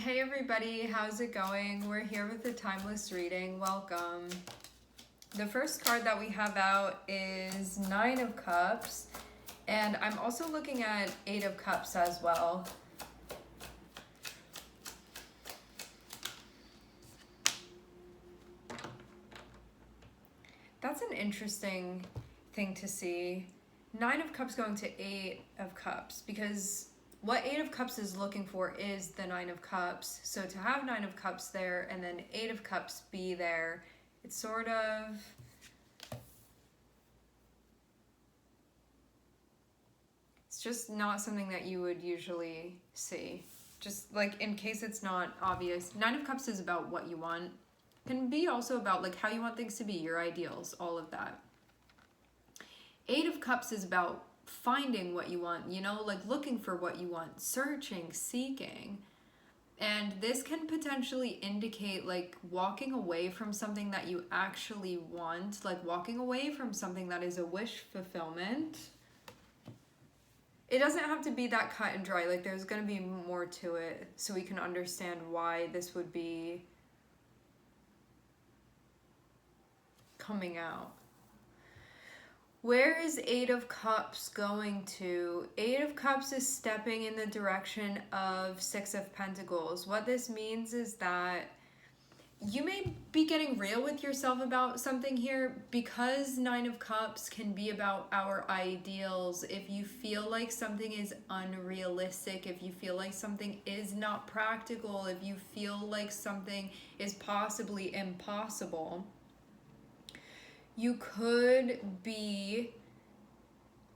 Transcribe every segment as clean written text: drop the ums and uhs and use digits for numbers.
Hey everybody, how's it going? We're here with the Timeless reading. Welcome. The first card that we have out is Nine of Cups, and I'm also looking at Eight of Cups as well. That's an interesting thing to see. Nine of Cups going to Eight of Cups, because what Eight of Cups is looking for is the Nine of Cups. So to have Nine of Cups there and then Eight of Cups be there, it's sort of... it's just not something that you would usually see. Just like in case it's not obvious. Nine of Cups is about what you want. Can be also about like how you want things to be, your ideals, all of that. Eight of Cups is about finding what you want, you know, like looking for what you want, searching, seeking. And this can potentially indicate like walking away from something that you actually want, like walking away from something that is a wish fulfillment. It doesn't have to be that cut and dry, like there's going to be more to it so we can understand why this would be coming out. Where is Eight of Cups going to? Eight of Cups is stepping in the direction of Six of Pentacles. What this means is that you may be getting real with yourself about something here, because Nine of Cups can be about our ideals. If you feel like something is unrealistic, if you feel like something is not practical, if you feel like something is possibly impossible, you could be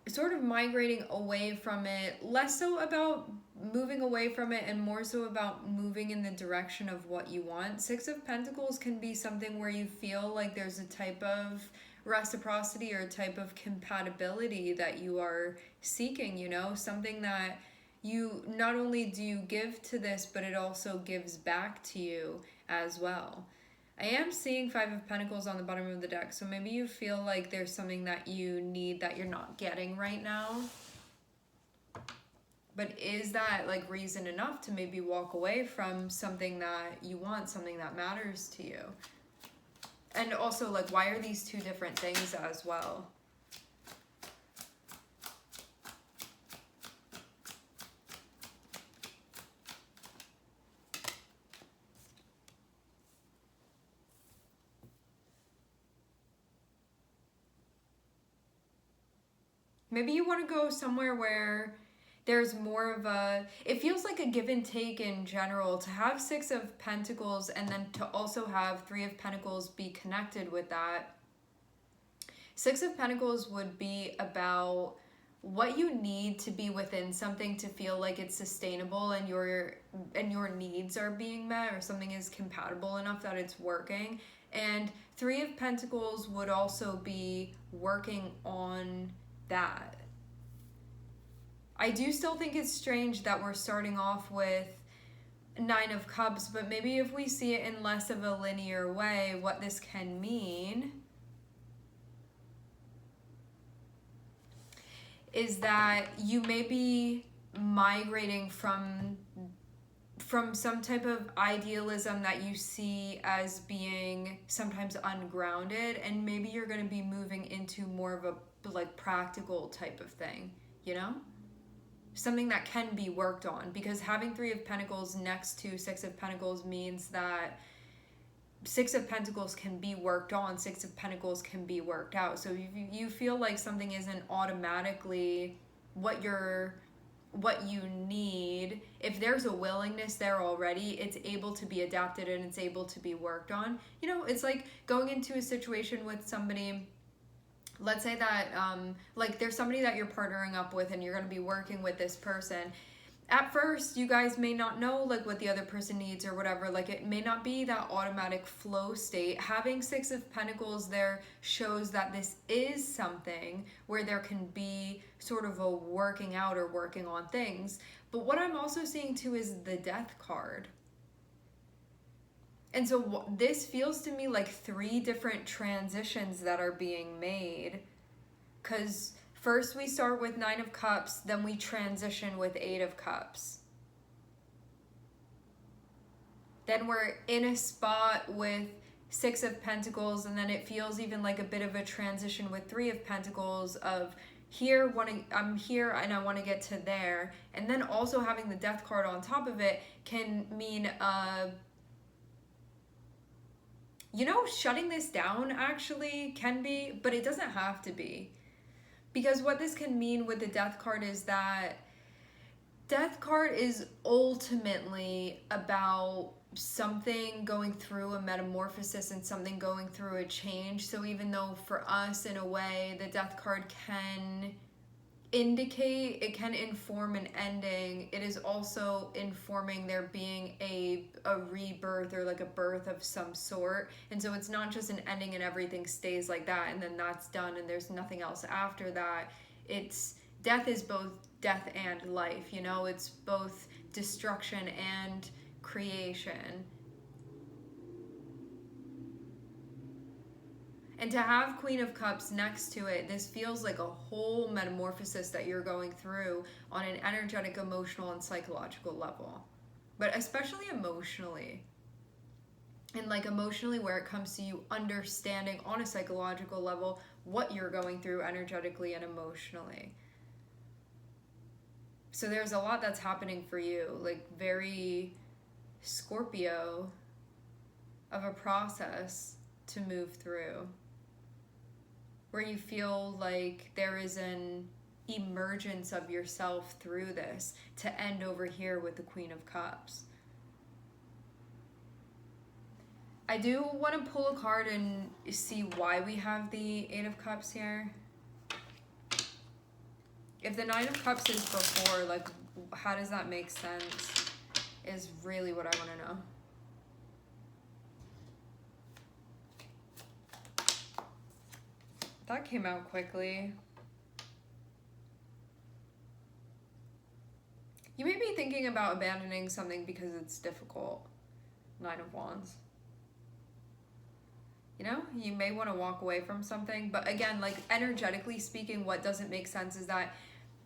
sort of migrating away from it, less so about moving away from it and more so about moving in the direction of what you want. Six of Pentacles can be something where you feel like there's a type of reciprocity or a type of compatibility that you are seeking, you know, something that you not only do you give to this, but it also gives back to you as well. I am seeing Five of Pentacles on the bottom of the deck, so maybe you feel like there's something that you need that you're not getting right now. But is that like reason enough to maybe walk away from something that you want, something that matters to you? And also, like, why are these two different things as well? Maybe you want to go somewhere where there's more of a, it feels like a give and take in general, to have Six of Pentacles and then to also have Three of Pentacles be connected with that. Six of Pentacles would be about what you need to be within something to feel like it's sustainable and your needs are being met, or something is compatible enough that it's working. And Three of Pentacles would also be working on that. I do still think it's strange that we're starting off with Nine of Cups, but maybe if we see it in less of a linear way, what this can mean is that you may be migrating from some type of idealism that you see as being sometimes ungrounded, and maybe you're going to be moving into more of a like practical type of thing, you know? Something that can be worked on, because having Three of Pentacles next to Six of Pentacles means that Six of Pentacles can be worked on, Six of Pentacles can be worked out. So if you feel like something isn't automatically what you need, if there's a willingness there already, it's able to be adapted and it's able to be worked on. You know, it's like going into a situation with somebody. Let's say that like there's somebody that you're partnering up with and you're going to be working with this person. At first, you guys may not know like what the other person needs or whatever. Like it may not be that automatic flow state. Having Six of Pentacles there shows that this is something where there can be sort of a working out or working on things. But what I'm also seeing too is the Death card. And so this feels to me like three different transitions that are being made. Because first we start with Nine of Cups, then we transition with Eight of Cups. Then we're in a spot with Six of Pentacles, and then it feels even like a bit of a transition with Three of Pentacles of I'm here and I want to get to there. And then also having the Death card on top of it can mean shutting this down actually can be, but it doesn't have to be. Because what this can mean with the Death card is that Death card is ultimately about something going through a metamorphosis and something going through a change. So even though for us, in a way, the Death card can indicate, it can inform an ending, it is also informing there being a rebirth or like a birth of some sort. And so it's not just an ending and everything stays like that and then that's done and there's nothing else after that. It's death is both death and life, it's both destruction and creation. And to have Queen of Cups next to it, this feels like a whole metamorphosis that you're going through on an energetic, emotional, and psychological level. But especially emotionally. And like emotionally where it comes to you understanding on a psychological level what you're going through energetically and emotionally. So there's a lot that's happening for you, like very Scorpio of a process to move through, where you feel like there is an emergence of yourself through this to end over here with the Queen of Cups. I do want to pull a card and see why we have the Eight of Cups here. If the Nine of Cups is before, like, how does that make sense is really what I want to know. That came out quickly. You may be thinking about abandoning something because it's difficult. Nine of Wands. You may want to walk away from something. But again, like energetically speaking, what doesn't make sense is that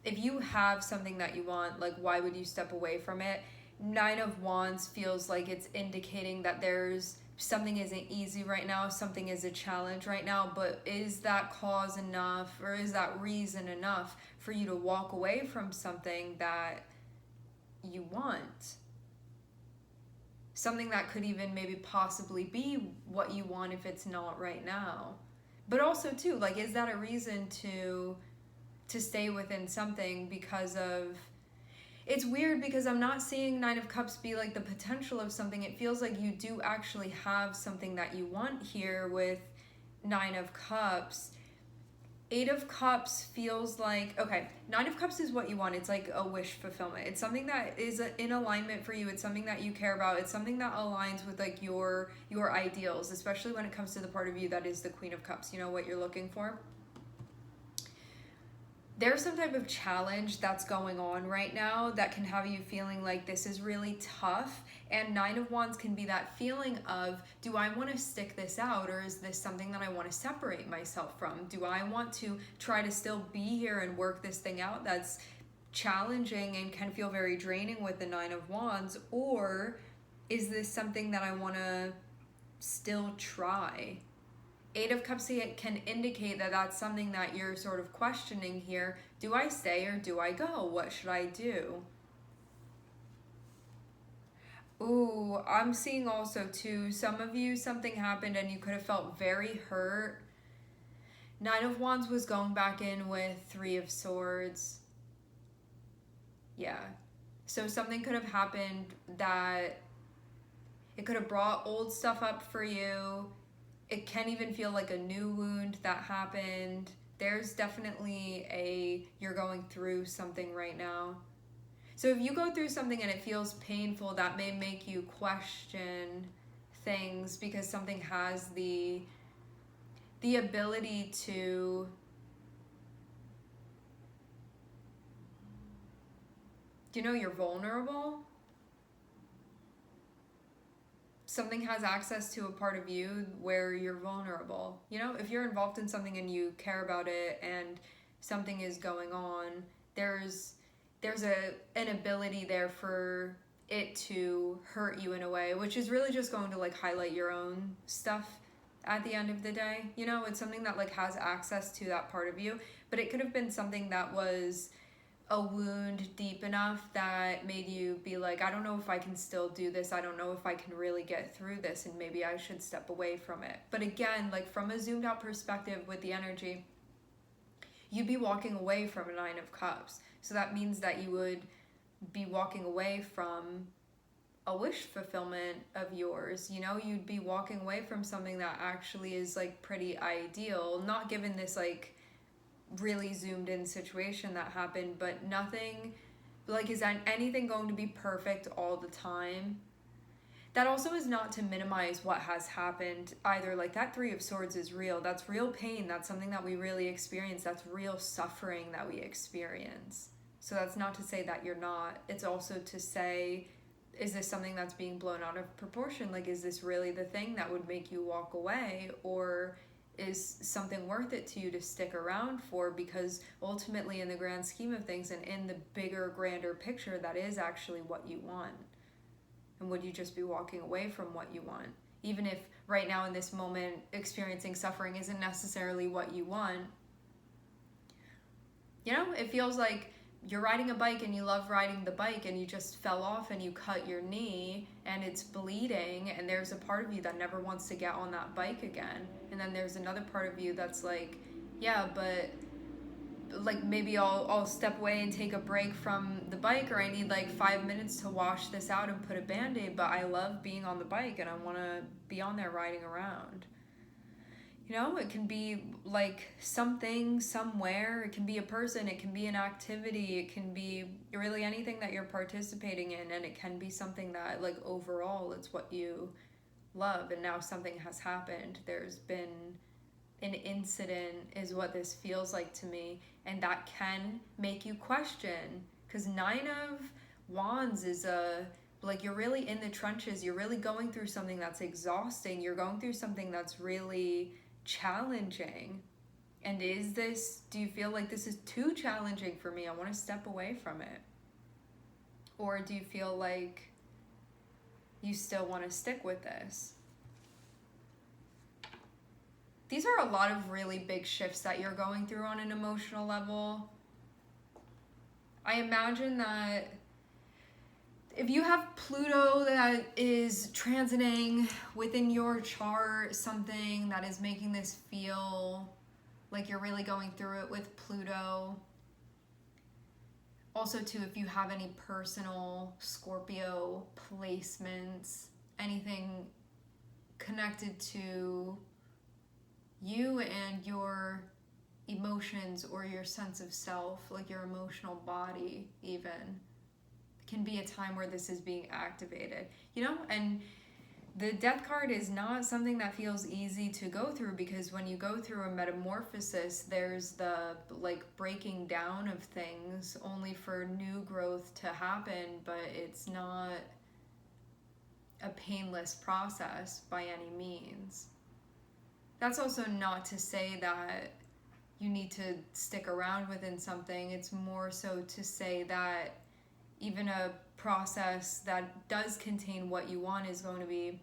if you have something that you want, like why would you step away from it? Nine of Wands feels like it's indicating that there's something isn't easy right now, something is a challenge right now, but is that cause enough or is that reason enough for you to walk away from something that you want? Something that could even maybe possibly be what you want if it's not right now. But also too, like, is that a reason to stay within something because of... It's weird because I'm not seeing Nine of Cups be like the potential of something. It feels like you do actually have something that you want here with Nine of Cups. Eight of Cups feels like, okay, Nine of Cups is what you want. It's like a wish fulfillment. It's something that is in alignment for you. It's something that you care about. It's something that aligns with like your ideals, especially when it comes to the part of you that is the Queen of Cups. You know what you're looking for? There's some type of challenge that's going on right now that can have you feeling like this is really tough. And Nine of Wands can be that feeling of, do I want to stick this out, or is this something that I want to separate myself from? Do I want to try to still be here and work this thing out that's challenging and can feel very draining with the Nine of Wands? Or is this something that I want to still try? Eight of Cups can indicate that that's something that you're sort of questioning here. Do I stay or do I go? What should I do? Ooh, I'm seeing also too, some of you, something happened and you could have felt very hurt. Nine of Wands was going back in with Three of Swords. Yeah. So something could have happened that it could have brought old stuff up for you. It can even feel like a new wound that happened. There's definitely you're going through something right now. So if you go through something and it feels painful, that may make you question things because something has the ability to you're vulnerable. Something has access to a part of you where you're vulnerable. If you're involved in something and you care about it and something is going on, there's an ability there for it to hurt you in a way, which is really just going to like highlight your own stuff at the end of the day. You know, it's something that like has access to that part of you, but it could have been something that was a wound deep enough that made you be like, I don't know if I can still do this. I don't know if I can really get through this, and maybe I should step away from it. But again, like from a zoomed out perspective with the energy, you'd be walking away from a Nine of Cups. So that means that you would be walking away from a wish fulfillment of yours. You know, you'd be walking away from something that actually is like pretty ideal, not given this like really zoomed in situation that happened, but nothing like, is that anything going to be perfect all the time? That also is not to minimize what has happened either. Like that Three of Swords is real. That's real pain. That's something that we really experience. That's real suffering that we experience. So that's not to say that you're not. It's also to say, is this something that's being blown out of proportion? Like, is this really the thing that would make you walk away? Or is something worth it to you to stick around for? Because ultimately, in the grand scheme of things and in the bigger, grander picture, that is actually what you want. And would you just be walking away from what you want? Even if right now in this moment, experiencing suffering isn't necessarily what you want. You know, it feels like you're riding a bike and you love riding the bike and you just fell off and you cut your knee and it's bleeding, and there's a part of you that never wants to get on that bike again. And then there's another part of you that's like, yeah, but like maybe I'll step away and take a break from the bike, or I need like 5 minutes to wash this out and put a band-aid, but I love being on the bike and I want to be on there riding around. You know, it can be like something, somewhere, it can be a person, it can be an activity, it can be really anything that you're participating in, and it can be something that like overall it's what you love, and now something has happened. There's been an incident is what this feels like to me, and that can make you question, because Nine of Wands is like you're really in the trenches, you're really going through something that's exhausting, you're going through something that's really challenging. And do you feel like this is too challenging for me, I want to step away from it? Or do you feel like you still want to stick with this? These are a lot of really big shifts that you're going through on an emotional level. I imagine that if you have Pluto that is transiting within your chart, something that is making this feel like you're really going through it with Pluto. Also, too, if you have any personal Scorpio placements, anything connected to you and your emotions or your sense of self, like your emotional body even, can be a time where this is being activated, you know? And the Death card is not something that feels easy to go through, because when you go through a metamorphosis, there's the like breaking down of things only for new growth to happen, but it's not a painless process by any means. That's also not to say that you need to stick around within something. It's more so to say that even a process that does contain what you want is going to be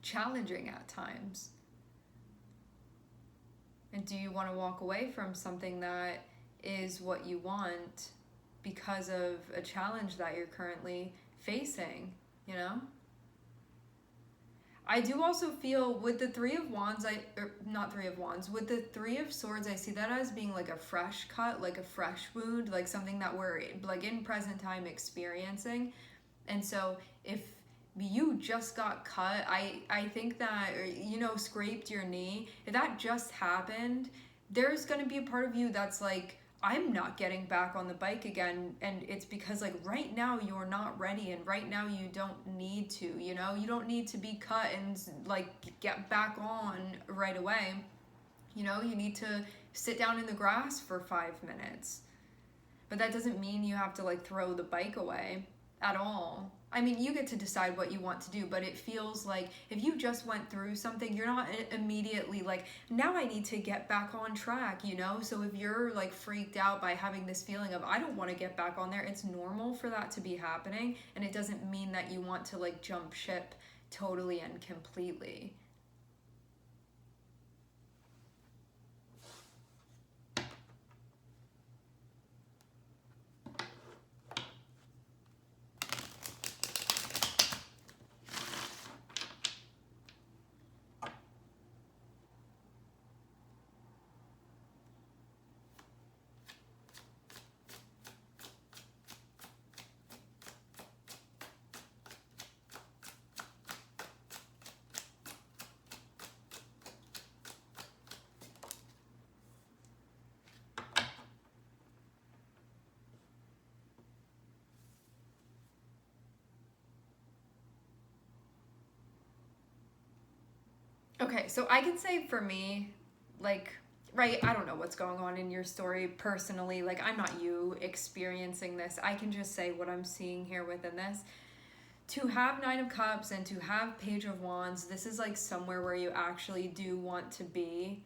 challenging at times. And do you want to walk away from something that is what you want because of a challenge that you're currently facing, you know? I do also feel with the Three of Wands, with the Three of Swords, I see that as being like a fresh cut, like a fresh wound, like something that we're like in present time experiencing. And so if you just got cut, I think that, you know, scraped your knee, if that just happened, there's going to be a part of you that's like, I'm not getting back on the bike again, and it's because like right now you're not ready, and right now you don't need to, you know, you don't need to be cut and like get back on right away. You know, you need to sit down in the grass for 5 minutes, but that doesn't mean you have to like throw the bike away at all. I mean, you get to decide what you want to do, but it feels like if you just went through something, you're not immediately like, now I need to get back on track, you know? So if you're like freaked out by having this feeling of, I don't want to get back on there, it's normal for that to be happening. And it doesn't mean that you want to like jump ship totally and completely. Okay, so I can say for me, like, right, I don't know what's going on in your story personally. Like, I'm not you experiencing this. I can just say what I'm seeing here within this. To have Nine of Cups and to have Page of Wands, this is like somewhere where you actually do want to be.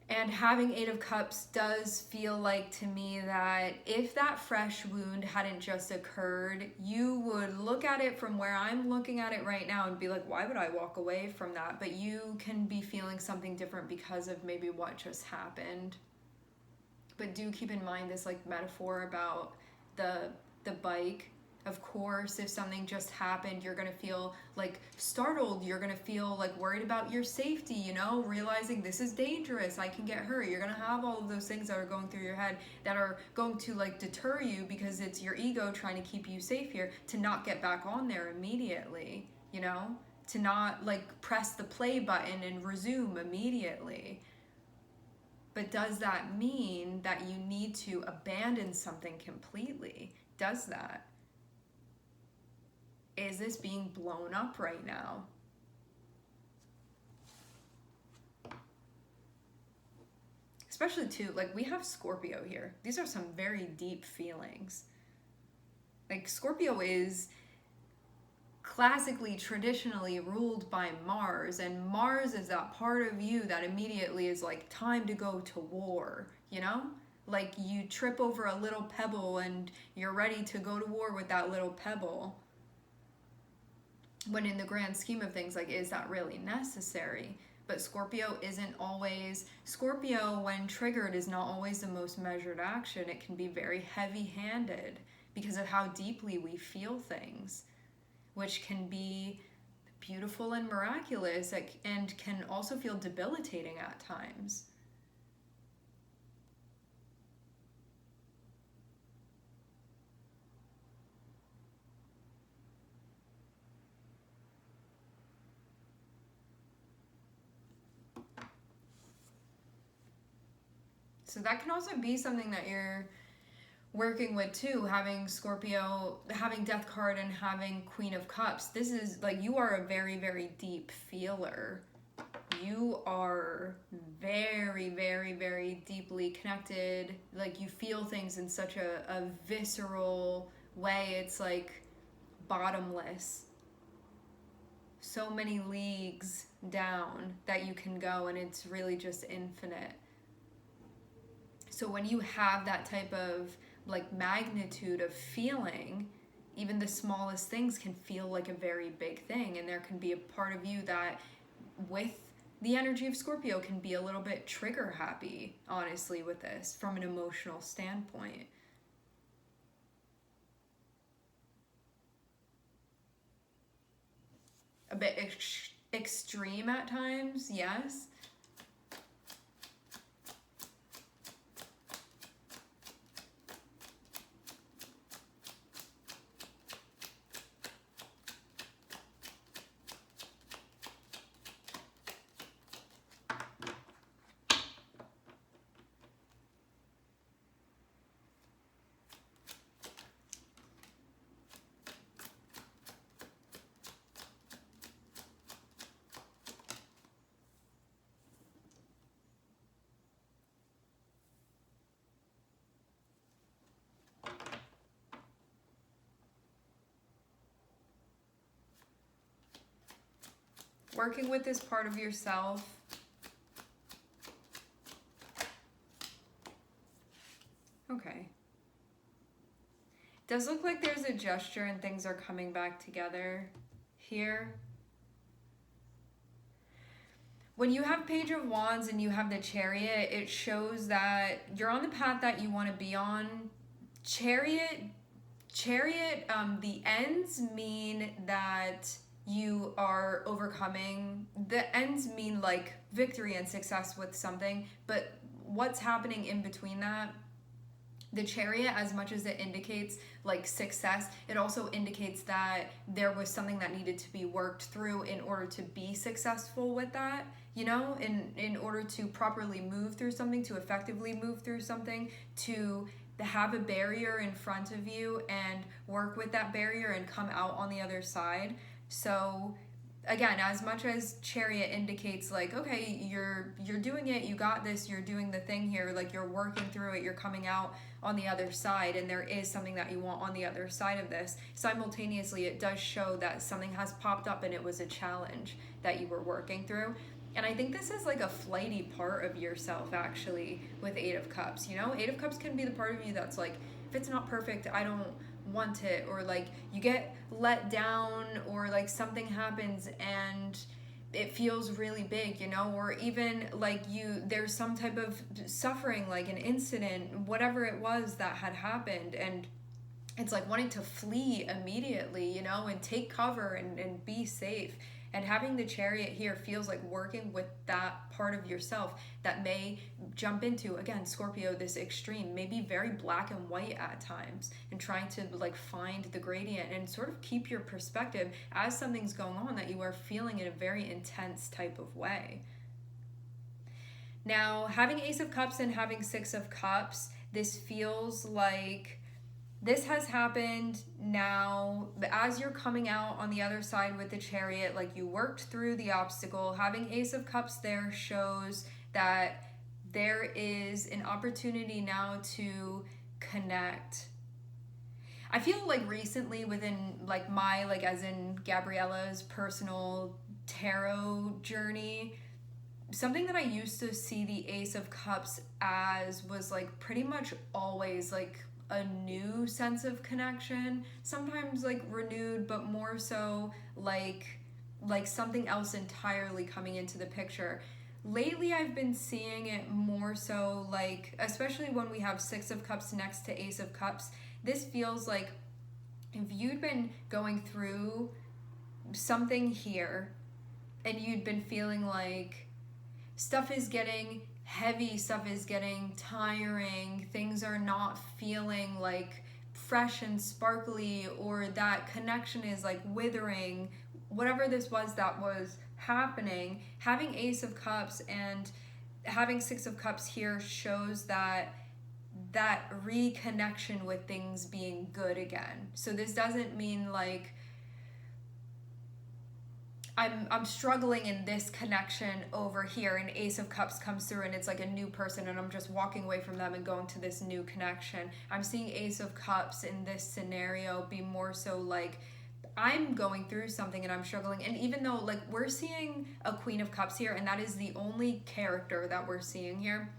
And having Eight of Cups does feel like to me that if that fresh wound hadn't just occurred, you would look at it from where I'm looking at it right now and be like, why would I walk away from that? But you can be feeling something different because of maybe what just happened. But do keep in mind this like metaphor about the bike. Of course, if something just happened, you're gonna feel like startled. You're gonna feel like worried about your safety, you know, realizing this is dangerous, I can get hurt. You're gonna have all of those things that are going through your head that are going to like deter you because it's your ego trying to keep you safe here, to not get back on there immediately, you know, to not like press the play button and resume immediately. But does that mean that you need to abandon something completely? Does that? Is this being blown up right now? Especially too, like we have Scorpio here. These are some very deep feelings. Like Scorpio is classically, traditionally ruled by Mars, and Mars is that part of you that immediately is like, time to go to war, you know? Like you trip over a little pebble and you're ready to go to war with that little pebble. When in the grand scheme of things, like, is that really necessary? But Scorpio isn't always, Scorpio when triggered is not always the most measured action. It can be very heavy-handed because of how deeply we feel things, which can be beautiful and miraculous and can also feel debilitating at times. So that can also be something that you're working with too, having Scorpio, having Death card and having Queen of Cups. This is like, you are a very, very deep feeler. You are very, very, very deeply connected. Like you feel things in such a visceral way. It's like bottomless. So many leagues down that you can go, and it's really just infinite. So when you have that type of like magnitude of feeling, even the smallest things can feel like a very big thing. And there can be a part of you that with the energy of Scorpio can be a little bit trigger happy, honestly, with this from an emotional standpoint. A bit extreme at times, yes. working with this part of yourself. Okay. Does look like there's a gesture and things are coming back together here. When you have Page of Wands and you have the Chariot, it shows that you're on the path that you want to be on. Chariot, the ends mean that you are overcoming. The ends mean like victory and success with something, but what's happening in between that? The Chariot, as much as it indicates like success, it also indicates that there was something that needed to be worked through in order to be successful with that, you know, in order to properly move through something, to effectively move through something, to have a barrier in front of you and work with that barrier and come out on the other side. So again, as much as Chariot indicates like, okay, you're doing it, you got this, you're doing the thing here, like you're working through it, you're coming out on the other side, and there is something that you want on the other side of this. Simultaneously, it does show that something has popped up and it was a challenge that you were working through. And I think this is like a flighty part of yourself, actually, with Eight of Cups. You know, Eight of Cups can be the part of you that's like, if it's not perfect, I don't want it, or like you get let down, or like something happens and it feels really big, you know, or even like there's some type of suffering, like an incident, whatever it was that had happened, and it's like wanting to flee immediately, you know, and take cover and be safe. And having the Chariot here feels like working with that part of yourself that may jump into, again, Scorpio, this extreme, maybe very black and white at times, and trying to like find the gradient and sort of keep your perspective as something's going on that you are feeling in a very intense type of way. Now, having Ace of Cups and having Six of Cups, this feels like this has happened now. As you're coming out on the other side with the Chariot, like you worked through the obstacle. Having Ace of Cups there shows that there is an opportunity now to connect. I feel like recently within like my, like as in Gabriella's personal tarot journey, something that I used to see the Ace of Cups as was like pretty much always like a new sense of connection, sometimes like renewed, but more so like something else entirely coming into the picture. Lately I've been seeing it more so like, especially when we have Six of Cups next to Ace of Cups, this feels like if you'd been going through something here and you'd been feeling like stuff is getting heavy, stuff is getting tiring, things are not feeling like fresh and sparkly, or that connection is like withering, whatever this was that was happening, having Ace of Cups and having Six of Cups here shows that reconnection with things being good again. So this doesn't mean like I'm struggling in this connection over here, and Ace of Cups comes through and it's like a new person and I'm just walking away from them and going to this new connection. I'm seeing Ace of Cups in this scenario be more so like I'm going through something and I'm struggling. And even though like we're seeing a Queen of Cups here and that is the only character that we're seeing here,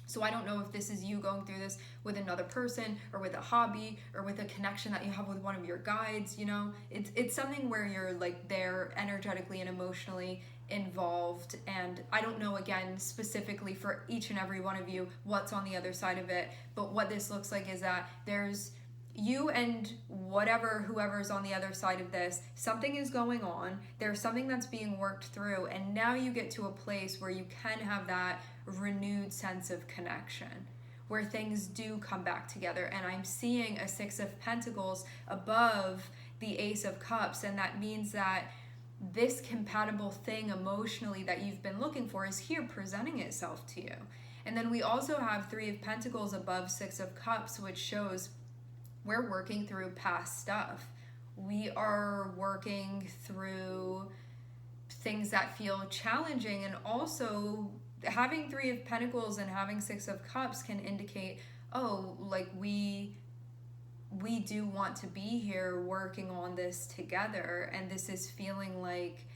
so I don't know if this is you going through this with another person or with a hobby or with a connection that you have with one of your guides, you know? It's something where you're like there energetically and emotionally involved, and I don't know again specifically for each and every one of you what's on the other side of it, but what this looks like is that there's you and whoever's on the other side of this, something is going on, there's something that's being worked through, and now you get to a place where you can have that renewed sense of connection, where things do come back together. And I'm seeing a Six of Pentacles above the Ace of Cups, and that means that this compatible thing emotionally that you've been looking for is here presenting itself to you. And then we also have Three of Pentacles above Six of Cups, which shows we're working through past stuff. We are working through things that feel challenging, and also having Three of Pentacles and having Six of Cups can indicate, oh, like we do want to be here working on this together, and this is feeling like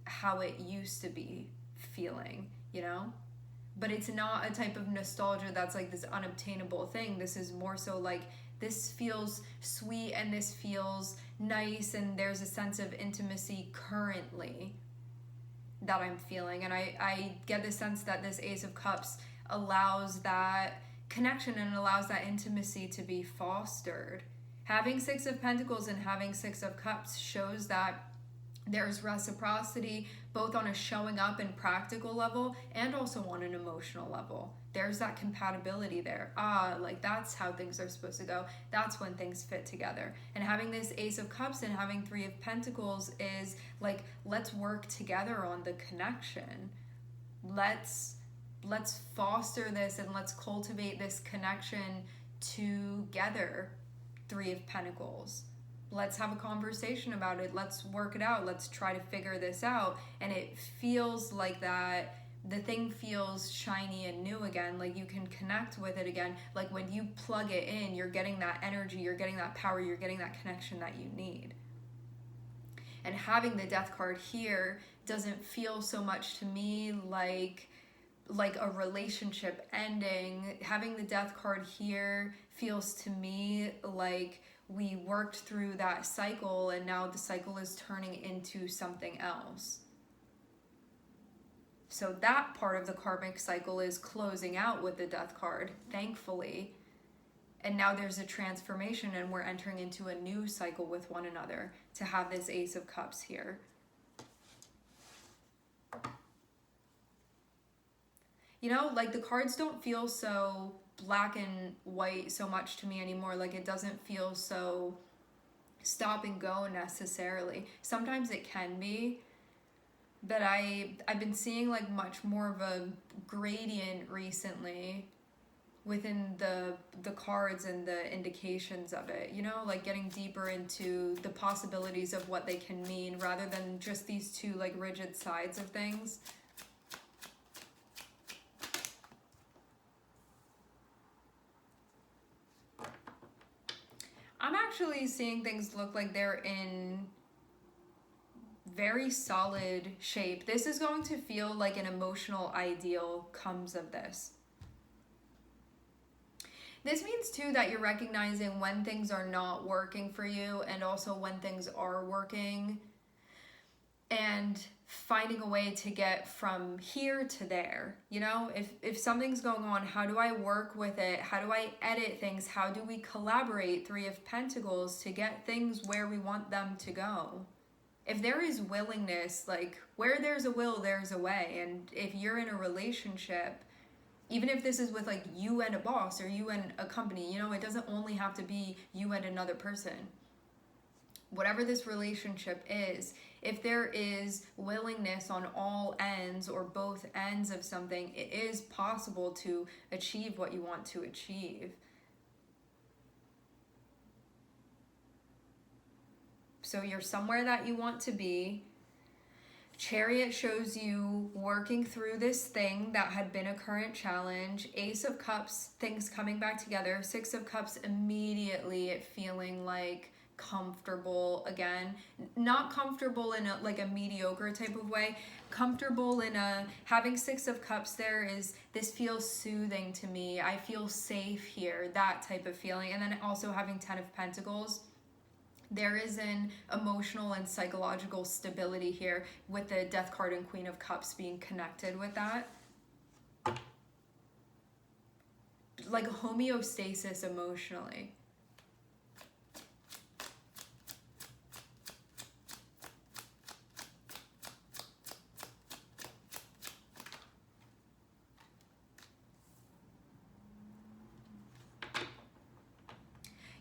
how it used to be feeling, you know? But it's not a type of nostalgia that's like this unobtainable thing. This is more so like, this feels sweet and this feels nice, and there's a sense of intimacy currently that I'm feeling. And I get the sense that this Ace of Cups allows that connection and allows that intimacy to be fostered. Having Six of Pentacles and having Six of Cups shows that there's reciprocity both on a showing up and practical level and also on an emotional level. There's that compatibility there. Like that's how things are supposed to go. That's when things fit together. And having this Ace of Cups and having Three of Pentacles is like, let's work together on the connection. Let's foster this and let's cultivate this connection together. Three of Pentacles. Let's have a conversation about it. Let's work it out. Let's try to figure this out. And it feels like that the thing feels shiny and new again. Like you can connect with it again. Like when you plug it in, you're getting that energy, you're getting that power, you're getting that connection that you need. And having the Death card here doesn't feel so much to me like a relationship ending. Having the Death card here feels to me like we worked through that cycle and now the cycle is turning into something else. So that part of the karmic cycle is closing out with the Death card, thankfully. And now there's a transformation and we're entering into a new cycle with one another to have this Ace of Cups here. You know, like the cards don't feel so black and white so much to me anymore. Like it doesn't feel so stop and go necessarily. Sometimes it can be, but I've been seeing like much more of a gradient recently within the cards and the indications of it, you know, like getting deeper into the possibilities of what they can mean rather than just these two like rigid sides of things. I'm actually seeing things look like they're in very solid shape. This is going to feel like an emotional ideal comes of this. This means too that you're recognizing when things are not working for you and also when things are working, and finding a way to get from here to there. You know, if something's going on, how do I work with it? How do I edit things? How do we collaborate? Three of Pentacles to get things where we want them to go. If there is willingness, like where there's a will, there's a way. And if you're in a relationship, even if this is with like you and a boss or you and a company, you know, it doesn't only have to be you and another person. Whatever this relationship is, if there is willingness on all ends or both ends of something, it is possible to achieve what you want to achieve. So you're somewhere that you want to be. Chariot shows you working through this thing that had been a current challenge. Ace of Cups, things coming back together. Six of Cups, immediately it feeling like comfortable again. Not comfortable in a like a mediocre type of way. Comfortable in a, having Six of Cups there is, this feels soothing to me. I feel safe here, that type of feeling. And then also having Ten of Pentacles, there is an emotional and psychological stability here with the Death card and Queen of Cups being connected with that. Like homeostasis emotionally.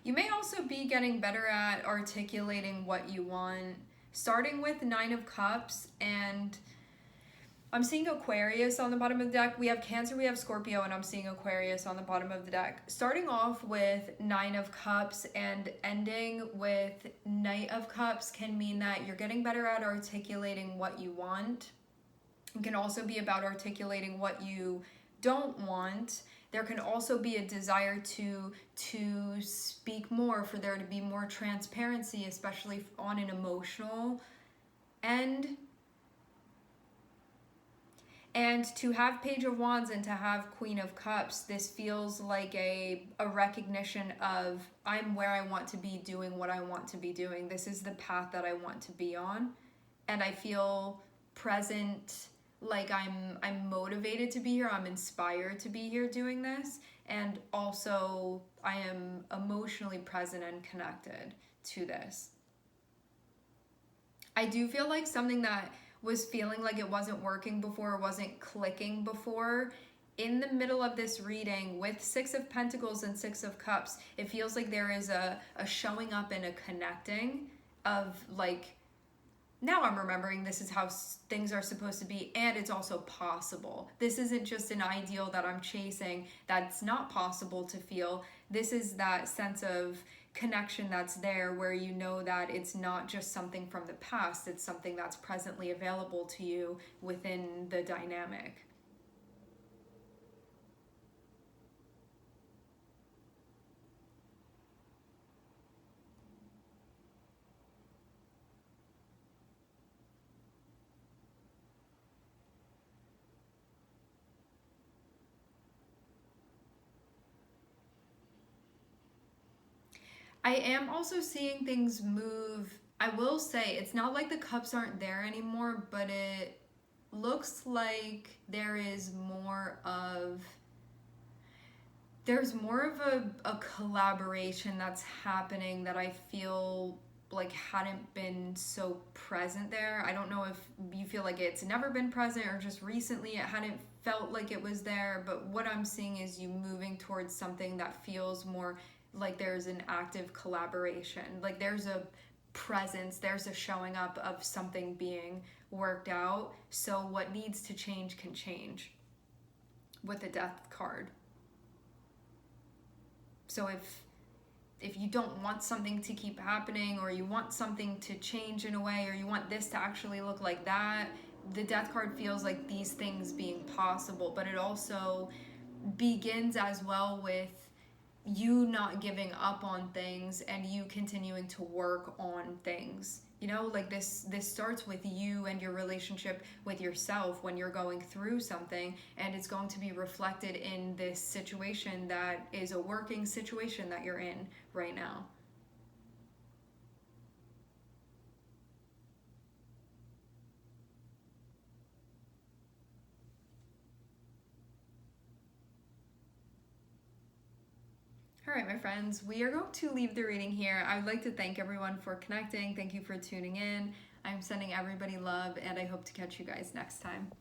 You may also be getting better at articulating what you want, starting with Nine of Cups, and I'm seeing Aquarius on the bottom of the deck. We have Cancer, we have Scorpio, and I'm seeing Aquarius on the bottom of the deck. Starting off with Nine of Cups and ending with Knight of Cups can mean that you're getting better at articulating what you want. It can also be about articulating what you don't want. There can also be a desire to speak more, for there to be more transparency, especially on an emotional end. And to have Page of Wands and to have Queen of Cups, this feels like a recognition of I'm where I want to be doing what I want to be doing. This is the path that I want to be on. And I feel present, like I'm motivated to be here, I'm inspired to be here doing this, and also I am emotionally present and connected to this. I do feel like something that was feeling like it wasn't working before, wasn't clicking before, in the middle of this reading with Six of Pentacles and Six of Cups, it feels like there is a showing up and a connecting of like, now I'm remembering this is how things are supposed to be, and it's also possible. This isn't just an ideal that I'm chasing that's not possible to feel. This is that sense of connection that's there where you know that it's not just something from the past, it's something that's presently available to you within the dynamic. I am also seeing things move. I will say it's not like the cups aren't there anymore, but it looks like there's more of a collaboration that's happening that I feel like hadn't been so present there. I don't know if you feel like it's never been present or just recently it hadn't felt like it was there, but what I'm seeing is you moving towards something that feels more like there's an active collaboration. Like there's a presence, there's a showing up of something being worked out. So what needs to change can change with the Death card. So if you don't want something to keep happening, or you want something to change in a way, or you want this to actually look like that, the Death card feels like these things being possible, but it also begins as well with you not giving up on things and you continuing to work on things. You know, like this starts with you and your relationship with yourself when you're going through something, and it's going to be reflected in this situation that is a working situation that you're in right now. All right, my friends, we are going to leave the reading here. I would like to thank everyone for connecting. Thank you for tuning in. I'm sending everybody love, and I hope to catch you guys next time.